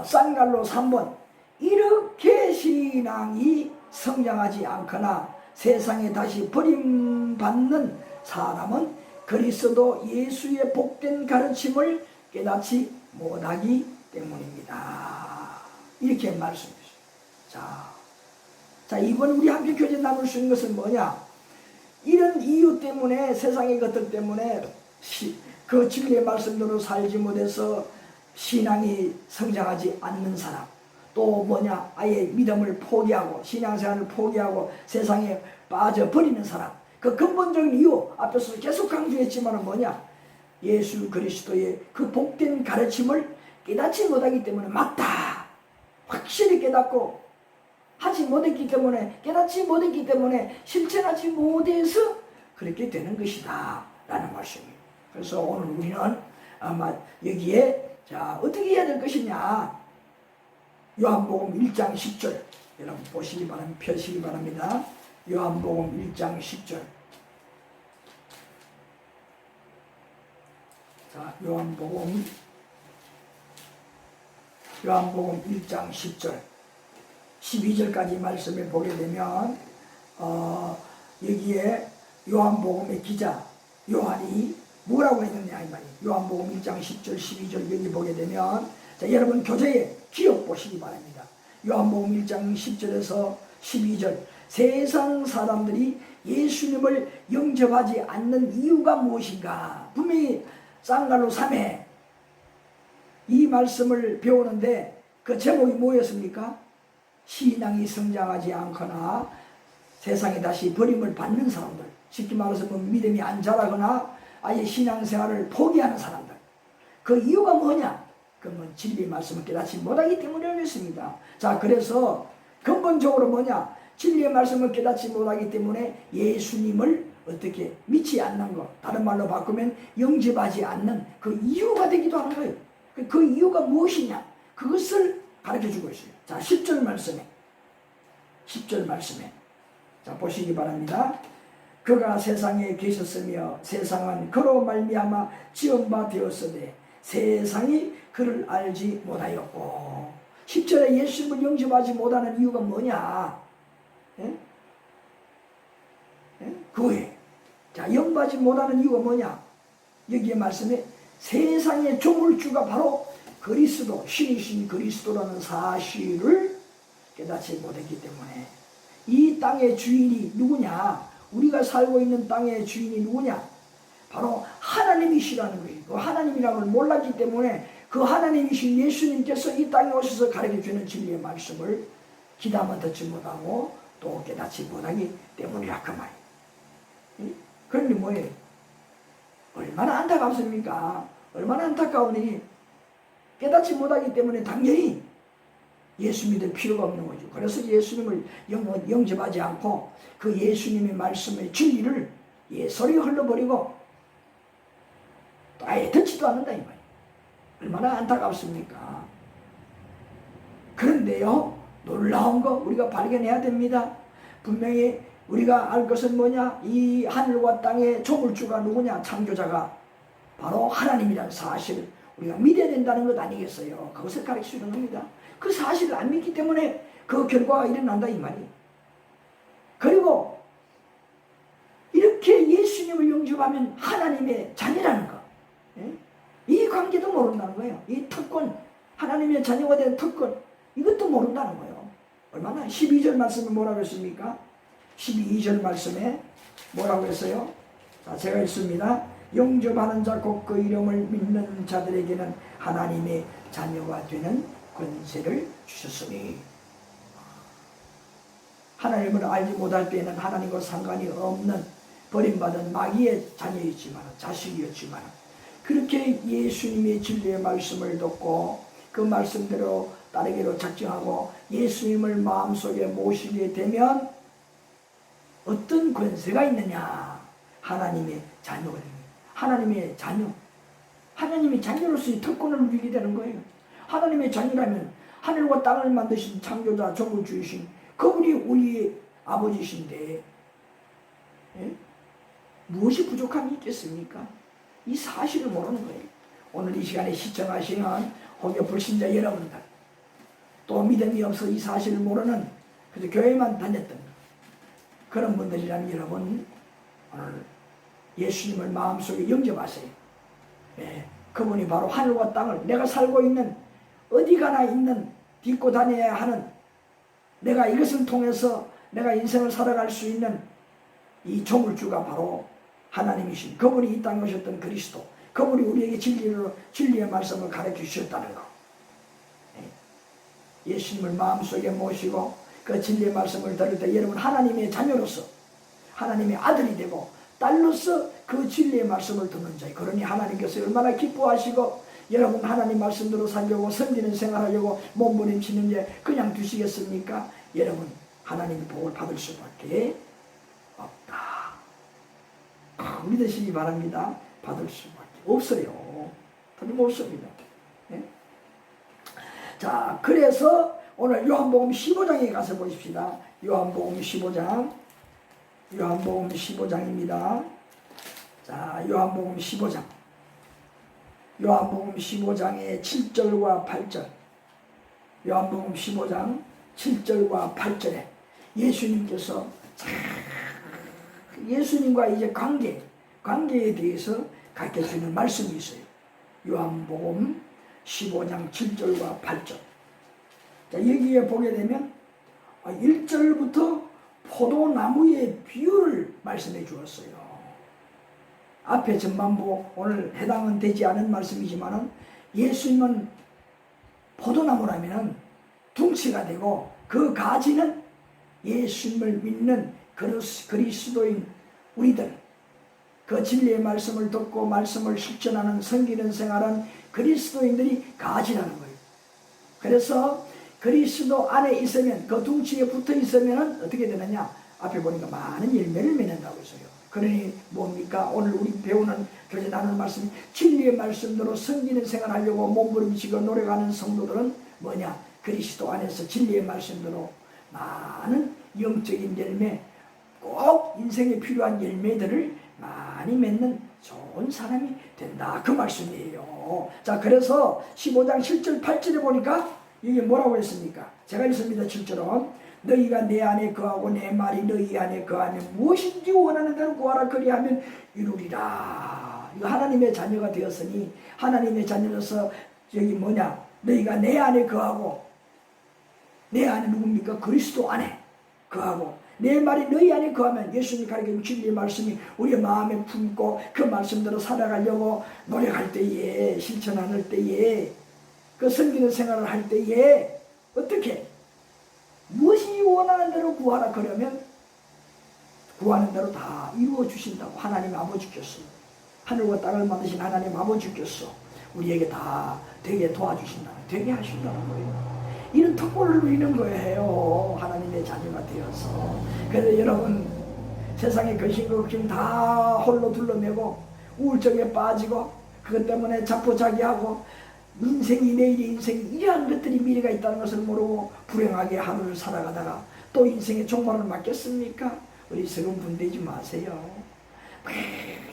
쌍갈로 3번, 이렇게 신앙이 성장하지 않거나 세상에 다시 버림받는 사람은 그리스도 예수의 복된 가르침을 깨닫지 못하기 때문입니다. 이렇게 말씀하셨어요. 자, 이번 우리 함께 교제 나눌 수 있는 것은 뭐냐? 이런 이유 때문에, 세상의 것들 때문에 그 진리의 말씀대로 살지 못해서 신앙이 성장하지 않는 사람, 또 뭐냐? 아예 믿음을 포기하고 신앙생활을 포기하고 세상에 빠져버리는 사람, 그 근본적인 이유 앞에서 계속 강조했지만 뭐냐? 예수 그리스도의 그 복된 가르침을 깨닫지 못하기 때문에, 맞다 확실히 깨닫고 하지 못했기 때문에, 깨닫지 못했기 때문에 실천하지 못해서 그렇게 되는 것이다 라는 말씀입니다. 그래서 오늘 우리는 아마 여기에 자, 어떻게 해야 될 것이냐, 요한복음 1장 10절 여러분 보시기 바랍니다. 펴시기 바랍니다. 요한복음 1장 10절. 자, 요한복음 1장 10절 12절까지 말씀을 보게 되면 여기에 요한복음의 기자 요한이 뭐라고 했느냐 이 말이에요. 요한복음 1장 10절 12절 여기 보게 되면, 자, 여러분 교재에 기억 보시기 바랍니다. 요한복음 1장 10절에서 12절, 세상 사람들이 예수님을 영접하지 않는 이유가 무엇인가? 분명히 쌍갈로 3회 이 말씀을 배우는데 그 제목이 뭐였습니까? 신앙이 성장하지 않거나 세상에 다시 버림을 받는 사람들, 쉽게 말해서 뭐 믿음이 안 자라거나 아예 신앙생활을 포기하는 사람들, 그 이유가 뭐냐? 그건 진리의 말씀을 깨닫지 못하기 때문이었습니다. 자, 그래서 근본적으로 뭐냐? 진리의 말씀을 깨닫지 못하기 때문에 예수님을 어떻게 믿지 않는 것, 다른 말로 바꾸면 영접하지 않는 그 이유가 되기도 하는 거예요. 그 이유가 무엇이냐? 그것을 가르쳐주고 있어요. 자, 10절 말씀에 자, 보시기 바랍니다. 그가 세상에 계셨으며 세상은 그로 말미암아 지은 바 되었으되 세상이 그를 알지 못하였고. 10절에 예수님을 영접하지 못하는 이유가 뭐냐? 예? 예? 그거예요. 자, 영접하지 못하는 이유가 뭐냐? 여기에 말씀에 세상의 조물주가 바로 그리스도, 신이신 그리스도라는 사실을 깨닫지 못했기 때문에. 이 땅의 주인이 누구냐? 우리가 살고 있는 땅의 주인이 누구냐? 바로 하나님이시라는 거예요. 그 하나님이라는 걸 몰랐기 때문에 그 하나님이신 예수님께서 이 땅에 오셔서 가르쳐주는 진리의 말씀을 귀담아 듣지 못하고 또 깨닫지 못하기 때문이라 그 말이에요. 그런데 뭐예요? 얼마나 안타깝습니까? 얼마나 안타까우니 깨닫지 못하기 때문에 당연히 예수 믿을 필요가 없는 거죠. 그래서 예수님을 영접하지 않고 그 예수님의 말씀의 진리를 예설이 흘러버리고 또 아예 듣지도 않는다 이 말이에요. 얼마나 안타깝습니까? 그런데요, 놀라운 거 우리가 발견해야 됩니다. 분명히 우리가 알 것은 뭐냐? 이 하늘과 땅의 조물주가 누구냐? 창조자가 바로 하나님이라는 사실을 우리가 믿어야 된다는 것 아니겠어요? 그것을 가르치는 겁니다. 그 사실을 안 믿기 때문에 그 결과가 일어난다 이 말이에요. 그리고 이렇게 예수님을 영접하면 하나님의 자녀라는 거, 이 관계도 모른다는 거예요. 이 특권, 하나님의 자녀가 된 특권, 이것도 모른다는 거예요. 얼마나 12절 말씀에 뭐라고 했습니까? 12절 말씀에 뭐라고 했어요? 자, 제가 읽습니다. 영접하는 자 곧 그 이름을 믿는 자들에게는 하나님의 자녀가 되는 권세를 주셨으니. 하나님을 알지 못할 때에는 하나님과 상관이 없는 버림받은 마귀의 자녀였지만, 자식이었지만, 그렇게 예수님의 진리의 말씀을 듣고 그 말씀대로 따르기로 작정하고 예수님을 마음속에 모시게 되면 어떤 권세가 있느냐? 하나님의 자녀가 됩니다. 하나님의 자녀, 하나님의 자녀로서의 특권을 누리게 되는 거예요. 하나님의 자녀라면 하늘과 땅을 만드신 창조자, 조물주이신 그분이 우리의 아버지신데, 무엇이 부족함이 있겠습니까? 이 사실을 모르는 거예요. 오늘 이 시간에 시청하시는 혹여 불신자 여러분들, 또 믿음이 없어 이 사실을 모르는 그저 교회만 다녔던 그런 분들이라면 여러분, 오늘 예수님을 마음속에 영접하세요. 그분이 바로 하늘과 땅을, 내가 살고 있는 어디 가나 있는 딛고 다녀야 하는, 내가 이것을 통해서 내가 인생을 살아갈 수 있는 이 조물주가 바로 하나님이신, 그분이 이 땅에 오셨던 그리스도, 그분이 우리에게 진리의 말씀을 가르쳐 주셨다는 거. 예수님을 마음속에 모시고 그 진리의 말씀을 들을 때 여러분 하나님의 자녀로서, 하나님의 아들이 되고 딸로서 그 진리의 말씀을 듣는 자예요. 그러니 하나님께서 얼마나 기뻐하시고, 여러분 하나님 말씀대로 살려고 섬기는 생활하려고 몸부림치는데 그냥 두시겠습니까? 여러분 하나님의 복을 받을 수밖에 없다. 믿으시기 바랍니다. 받을 수밖에 없어요. 틀림없습니다. 네? 자, 그래서 오늘 요한복음 15장에 가서 보십시다. 요한복음 15장, 요한복음 15장입니다. 자, 요한복음 15장, 요한복음 15장의 7절과 8절, 요한복음 15장 7절과 8절에 예수님께서 예수님과 이제 관계에 대해서 가르쳐주는 말씀이 있어요. 요한복음 15장 7절과 8절. 자, 여기에 보게 되면 1절부터 포도나무의 비유를 말씀해 주었어요. 앞에 전반부 오늘 해당은 되지 않은 말씀이지만 예수님은 포도나무라면 둥치가 되고 그 가지는 예수님을 믿는 그리스도인 우리들, 그 진리의 말씀을 듣고 말씀을 실천하는 섬기는 생활은 그리스도인들이 가지라는 거예요. 그래서 그리스도 안에 있으면, 그 둥치에 붙어 있으면 어떻게 되느냐? 앞에 보니까 많은 열매를 맺는다고 했어요. 그러니 뭡니까? 오늘 우리 배우는 교제 나누는 말씀이 진리의 말씀대로 섬기는 생활하려고 몸부림치고 노력하는 성도들은 뭐냐? 그리스도 안에서 진리의 말씀대로 많은 영적인 열매, 꼭 인생에 필요한 열매들을 많이 맺는 좋은 사람이 된다, 그 말씀이에요. 자, 그래서 15장 7절 8절에 보니까 이게 뭐라고 했습니까? 제가 읽습니다. 7절은 너희가 내 안에 거하고 내 말이 너희 안에 거하면 무엇인지 원하는 대로 구하라, 그리하면 이루리라. 이거 하나님의 자녀가 되었으니, 하나님의 자녀로서 여기 뭐냐? 너희가 내 안에 거하고, 내 안에 누굽니까? 그리스도 안에 거하고, 내 말이 너희 안에 거하면, 예수님이 가르친 진리의 말씀이 우리의 마음에 품고 그 말씀대로 살아가려고 노력할 때에, 실천할 때에, 그 섬기는 생활을 할 때에 어떻게? 무엇이 원하는 대로 구하라, 그러면 구하는 대로 다 이루어 주신다고. 하나님 아버지께서, 하늘과 땅을 만드신 하나님 아버지께서 우리에게 다 되게 도와주신다, 되게 하신다는 거예요. 이런 특권을 누리는 거예요, 하나님의 자녀가 되어서. 그래서 여러분, 세상에 근심과 걱정 다 홀로 둘러매고 우울증에 빠지고 그것 때문에 자포자기하고 인생이, 내일의 인생이 이러한 것들이 미래가 있다는 것을 모르고 불행하게 하루를 살아가다가 또 인생의 종말을 맞겠습니까? 어리석은 분되지 마세요.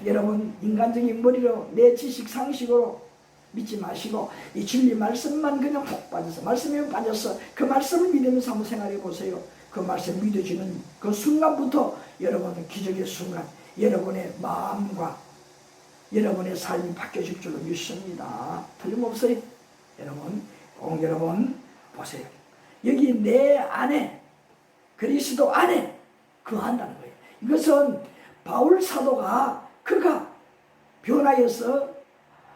여러분, 인간적인 머리로, 내 지식 상식으로 믿지 마시고 이 진리 말씀만 그냥 푹 빠져서, 말씀에 빠져서 그 말씀을 믿으면서 한번 생각해 보세요. 그 말씀 믿어지는 그 순간부터 여러분은 기적의 순간, 여러분의 마음과 여러분의 삶이 바뀌어질 줄로 믿습니다. 틀림없어요. 여러분 보세요. 여기 내 안에, 그리스도 안에 거한다는 거예요. 이것은 바울 사도가 그가 변화해서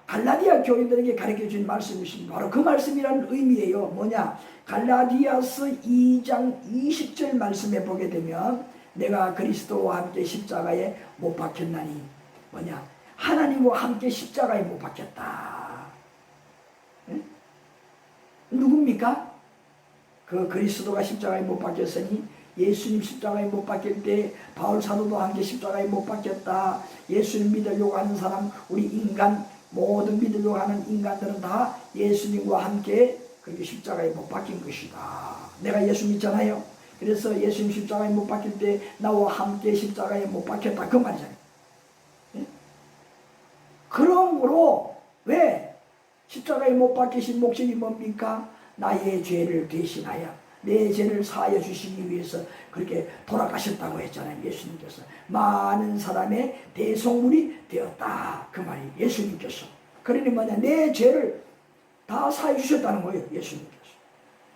갈라디아 교인들에게 가르쳐준 말씀이십니다. 바로 그 말씀이라는 의미예요. 뭐냐? 갈라디아서 2장 20절 말씀에 보게 되면 내가 그리스도와 함께 십자가에 못 박혔나니, 뭐냐? 하나님과 함께 십자가에 못 박혔다. 응? 누굽니까? 그 그리스도가 십자가에 못 박혔으니 예수님 십자가에 못 박힐 때 바울 사도도 함께 십자가에 못 박혔다. 예수님 믿으려고 하는 사람, 우리 인간, 모든 믿으려고 하는 인간들은 다 예수님과 함께 그렇게 십자가에 못 박힌 것이다. 내가 예수 믿잖아요. 그래서 예수님 십자가에 못 박힐 때 나와 함께 십자가에 못 박혔다, 그 말이잖아요. 그러므로 왜 십자가에 못 박히신 목적이 뭡니까? 나의 죄를 대신하여 내 죄를 사하여 주시기 위해서 그렇게 돌아가셨다고 했잖아요. 예수님께서 많은 사람의 대속물이 되었다, 그 말이 예수님께서. 그러니 뭐냐? 내 죄를 다 사해 주셨다는 거예요, 예수님께서.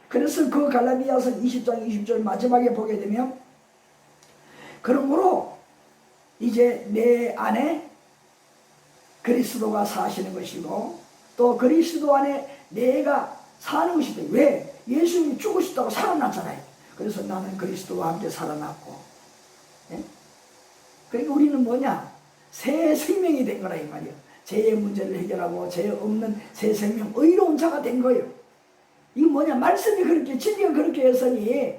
그래서 그 갈라디아서 20장 20절 마지막에 보게 되면, 그러므로 이제 내 안에 그리스도가 사시는 것이고 또 그리스도 안에 내가 사는 것이다. 왜? 예수님이 죽으셨다고 살아났잖아요. 그래서 나는 그리스도와 함께 살아났고, 예? 그러니까 우리는 뭐냐? 새 생명이 된 거라 이 말이에요. 죄의 문제를 해결하고 죄 없는 새 생명, 의로운 자가 된 거예요. 이거 뭐냐? 말씀이 그렇게, 진리가 그렇게 했으니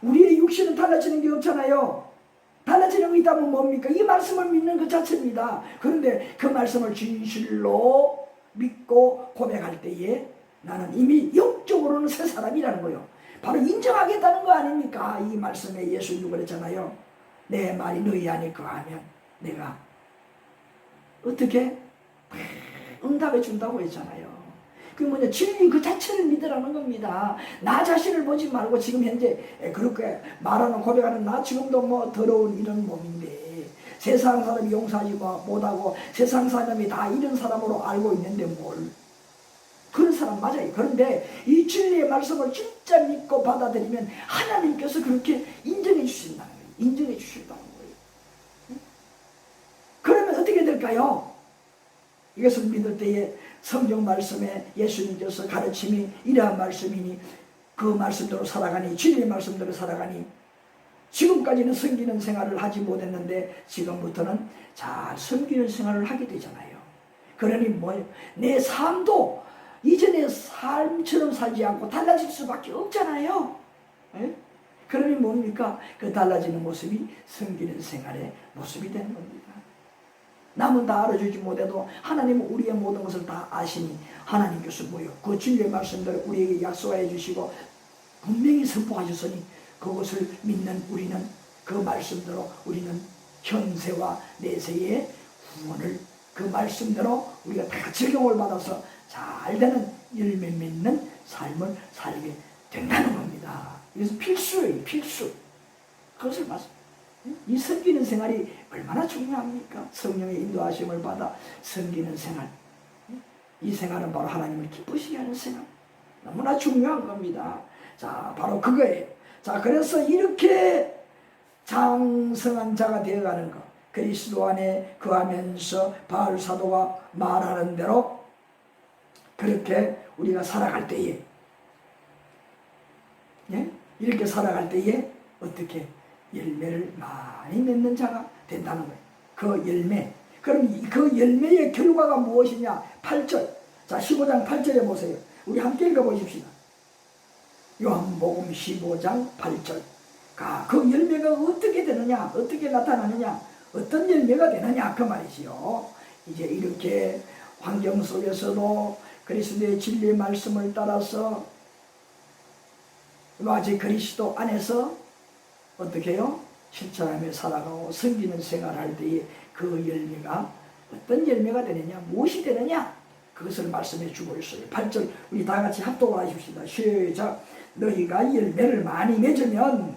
우리의 육신은 달라지는 게 없잖아요. 달라지는 거 있다면 뭡니까? 이 말씀을 믿는 것 자체입니다. 그런데 그 말씀을 진실로 믿고 고백할 때에 나는 이미 영적으로는 새 사람이라는 거예요. 바로 인정하겠다는 거 아닙니까? 이 말씀에 예수님이 그랬잖아요. 내 말이 너희 안에 거하면 내가 어떻게 응답해 준다고 했잖아요. 그게 뭐냐? 진리 그 자체를 믿으라는 겁니다. 나 자신을 보지 말고, 지금 현재 그렇게 말하는, 고백하는 나 지금도 뭐 더러운 이런 몸인데 세상 사람이 용서하지 못하고 세상 사람이 다 이런 사람으로 알고 있는데 뭘, 그런 사람 맞아요. 그런데 이 진리의 말씀을 진짜 믿고 받아들이면 하나님께서 그렇게 인정해 주신다는 거예요. 인정해 주신다는 거예요. 그러면 어떻게 될까요? 이것을 믿을 때에 성경 말씀에 예수님께서 가르침이 이러한 말씀이니 그 말씀대로 살아가니, 진리의 말씀대로 살아가니 지금까지는 섬기는 생활을 하지 못했는데 지금부터는 잘 섬기는 생활을 하게 되잖아요. 그러니 내 삶도 이전의 삶처럼 살지 않고 달라질 수밖에 없잖아요. 예? 그러니 뭡니까? 그 달라지는 모습이 섬기는 생활의 모습이 되는 겁니다. 남은 다 알아주지 못해도 하나님은 우리의 모든 것을 다 아시니 하나님께서 그 진리의 말씀들을 우리에게 약속해 주시고 분명히 선포하셨으니 그것을 믿는 우리는 그 말씀대로 우리는 현세와 내세의 구원을 그 말씀대로 우리가 다 적용을 받아서 잘 되는 열매 맺는 삶을 살게 된다는 겁니다. 이것은 필수예요. 필수. 그것을 말씀. 이 섬기는 생활이 얼마나 중요합니까? 성령의 인도하심을 받아 섬기는 생활. 이 생활은 바로 하나님을 기쁘시게 하는 생활. 너무나 중요한 겁니다. 자, 바로 그거예요. 자, 그래서 이렇게 장성한 자가 되어가는 것. 그리스도 안에 거하면서 바울 사도가 말하는 대로 그렇게 우리가 살아갈 때에, 예? 이렇게 살아갈 때에 어떻게 열매를 많이 맺는 자가 된다는 거예요. 그 열매. 그럼 그 열매의 결과가 무엇이냐? 8절. 자, 15장 8절에 보세요. 우리 함께 읽어보십시다. 요한복음 15장 8절. 그 열매가 어떻게 되느냐? 어떻게 나타나느냐? 어떤 열매가 되느냐? 그 말이지요. 이제 이렇게 환경 속에서도 그리스도의 진리의 말씀을 따라서 아직 그리스도 안에서 어떻게 해요? 실천하며 살아가고 섬기는 생활할 때에 그 열매가 어떤 열매가 되느냐? 무엇이 되느냐? 그것을 말씀해 주고 있어요. 8절 우리 다 같이 합독을 하십시다. 시작. 너희가 열매를 많이 맺으면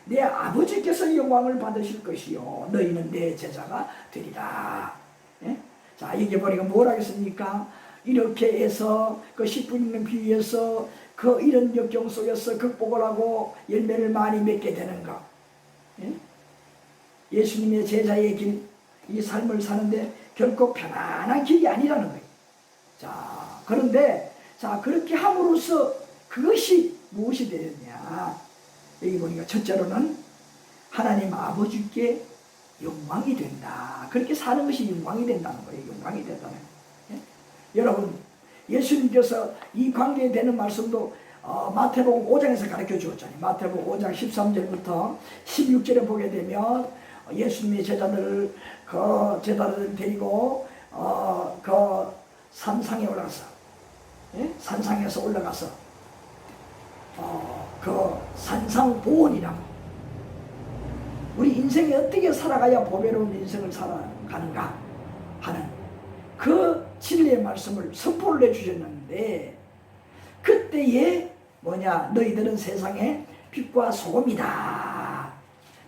내 아버지께서 영광을 받으실 것이요 너희는 내 제자가 되리라. 예? 자, 이게 보니까 뭘 하겠습니까? 이렇게 해서 그 10분 있는 비유에서 그 이런 역경 속에서 극복을 하고 열매를 많이 맺게 되는가? 예? 예수님의 제자의 길, 이 삶을 사는데 결코 편안한 길이 아니라는 거예요. 자, 그런데 자, 그렇게 함으로써 그것이 무엇이 되느냐? 여기 보니까 첫째로는 하나님 아버지께 영광이 된다. 그렇게 사는 것이 영광이 된다는 거예요. 영광이 된다는 거예요. 예? 여러분, 예수님께서 이 관계에 되는 말씀도 마태복음 5장에서 가르쳐 주었잖아요. 마태복음 5장 13절부터 16절에 보게 되면 예수님의 제자들을 데리고 그 산상에 올라가서, 예? 산상에서 올라가서 그 산상보원이라고 우리 인생에 어떻게 살아가야 보배로운 인생을 살아가는가 하는 그 진리의 말씀을 선포를 해주셨는데 그때에 너희들은 세상에 빛과 소금이다.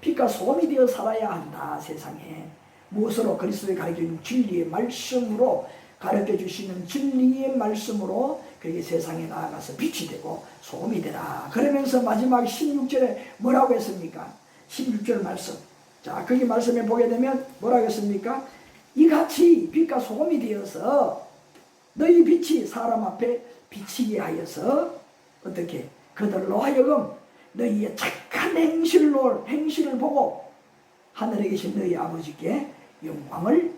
빛과 소금이 되어 살아야 한다. 세상에 무엇으로? 그리스도의 가르쳐주는 진리의 말씀으로 가르쳐주시는 진리의 말씀으로 그게 세상에 나아가서 빛이 되고 소금이 되라. 그러면서 마지막 16절에 뭐라고 했습니까? 16절 말씀. 자, 거기 말씀에 보게 되면 뭐라고 했습니까? 이같이 빛과 소금이 되어서 너희 빛이 사람 앞에 비치게 하여서 어떻게 그들로 하여금 너희의 착한 행실을 보고 하늘에 계신 너희 아버지께 영광을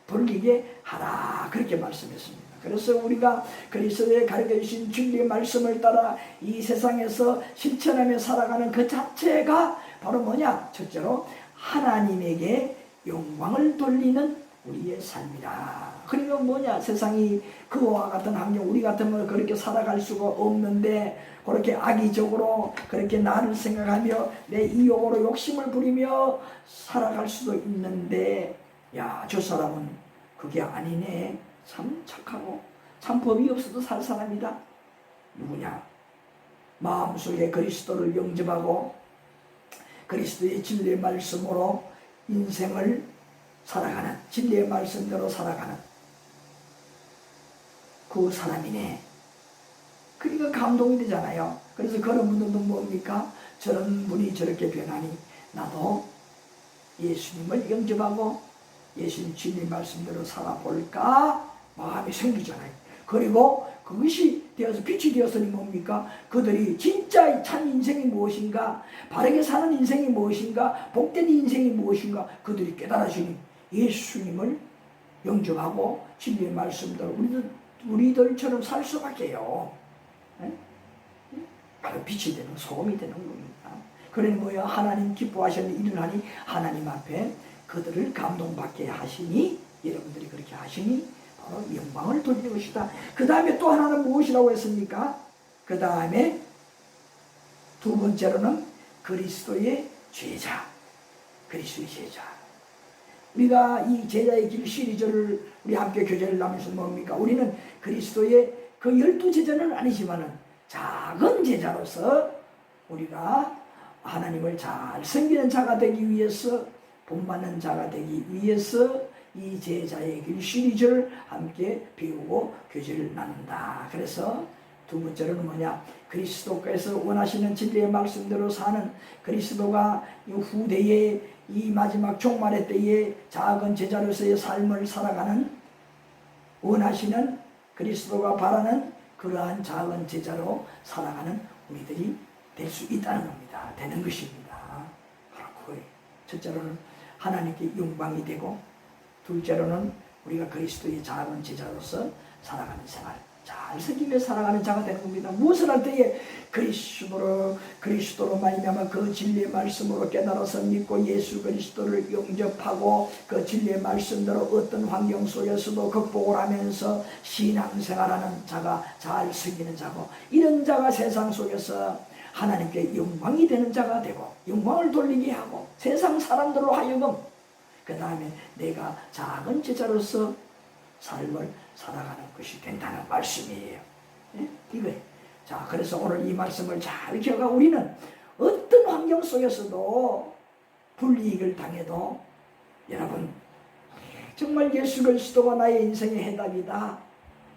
돌리게 하라. 그렇게 말씀했습니다. 그래서 우리가 그리스도의 가르쳐주신 진리의 말씀을 따라 이 세상에서 실천하며 살아가는 그 자체가 바로 뭐냐? 첫째로 하나님에게 영광을 돌리는 우리의 삶이다. 그러면 뭐냐? 세상이 그와 같은 환경, 우리 같으면 그렇게 살아갈 수가 없는데 그렇게 악의적으로 그렇게 나를 생각하며 내 이욕으로 욕심을 부리며 살아갈 수도 있는데 야, 저 사람은 그게 아니네. 참 착하고 참 법이 없어도 살 사람이다. 누구냐? 마음속에 그리스도를 영접하고 그리스도의 진리의 말씀으로 인생을 살아가는, 진리의 말씀대로 살아가는 그 사람이네. 그러니까 감동이 되잖아요. 그래서 그런 분들도 뭡니까? 저런 분이 저렇게 변하니 나도 예수님을 영접하고 예수님 진리 말씀대로 살아볼까 마음이 생기잖아요. 그리고 그것이 되어서 빛이 되었으니 뭡니까? 그들이 진짜 참 인생이 무엇인가, 바르게 사는 인생이 무엇인가, 복된 인생이 무엇인가 그들이 깨달아지니 예수님을 영접하고 진리의 말씀대로 우리들처럼 살 수밖에요. 바로 빛이 되는, 소금이 되는 겁니다. 그러니 뭐야? 하나님 기뻐하시는 일을 하니 하나님 앞에 그들을 감동받게 하시니, 여러분들이 그렇게 하시니 바로 영광을 돌리는 것이다. 그 다음에 또 하나는 무엇이라고 했습니까? 그 다음에 두 번째로는 그리스도의 제자. 그리스도의 제자. 우리가 이 제자의 길 시리즈를 우리 함께 교제를 나누면서 뭡니까? 우리는 그리스도의 그 12제자는 아니지만은 작은 제자로서 우리가 하나님을 잘 섬기는 자가 되기 위해서, 본받는 자가 되기 위해서 이 제자의 길 시리즈를 함께 배우고 교제를 나눈다. 그래서 두 번째로는 뭐냐? 그리스도께서 원하시는 진리의 말씀대로 사는, 그리스도가 이 후대의 이 마지막 종말의 때에 작은 제자로서의 삶을 살아가는, 원하시는, 그리스도가 바라는 그러한 작은 제자로 살아가는 우리들이 될 수 있다는 겁니다. 되는 것입니다. 바로 그거예요. 첫째로는 하나님께 영광이 되고, 둘째로는 우리가 그리스도의 작은 제자로서 살아가는 생활, 잘 섬기며 살아가는 자가 되는 겁니다. 무엇을 할 때에 그리스도로 말미암아 그 진리의 말씀으로 깨달아서 믿고 예수 그리스도를 영접하고 그 진리의 말씀대로 어떤 환경 속에서도 극복을 하면서 신앙생활하는 자가, 잘 섬기는 자고, 이런 자가 세상 속에서 하나님께 영광이 되는 자가 되고 영광을 돌리게 하고 세상 사람들로 하여금 그 다음에 내가 작은 제자로서 삶을 살아가는 것이 된다는 말씀이에요. 네? 이거예요. 자, 그래서 오늘 이 말씀을 잘 기억하고 우리는 어떤 환경 속에서도 불이익을 당해도, 여러분 정말 예수 그리스도가 나의 인생의 해답이다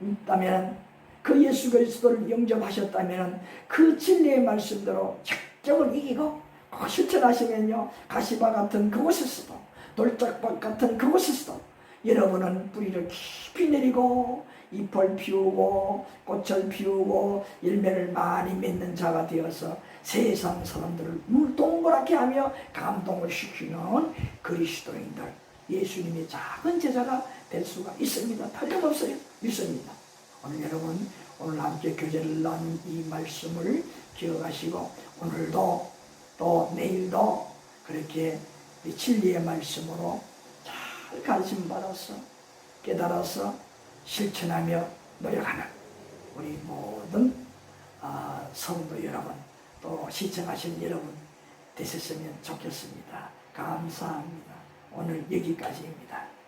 있다면, 그 예수 그리스도를 영접하셨다면 그 진리의 말씀대로 적적을 이기고 실천하시면요, 가시바 같은 그곳에서도, 돌짝밭 같은 그곳에서도 여러분은 뿌리를 깊이 내리고 잎을 피우고 꽃을 피우고 열매를 많이 맺는 자가 되어서 세상 사람들을 눈 동그랗게 하며 감동을 시키는 그리스도인들, 예수님의 작은 제자가 될 수가 있습니다. 틀림없어요. 믿습니다. 오늘 여러분, 오늘 함께 교제를 나눈 이 말씀을 기억하시고 오늘도 또 내일도 그렇게 진리의 말씀으로 잘 가르침 받아서 깨달아서 실천하며 노력하는 우리 모든 성도 여러분, 또 시청하신 여러분 되셨으면 좋겠습니다. 감사합니다. 오늘 여기까지입니다.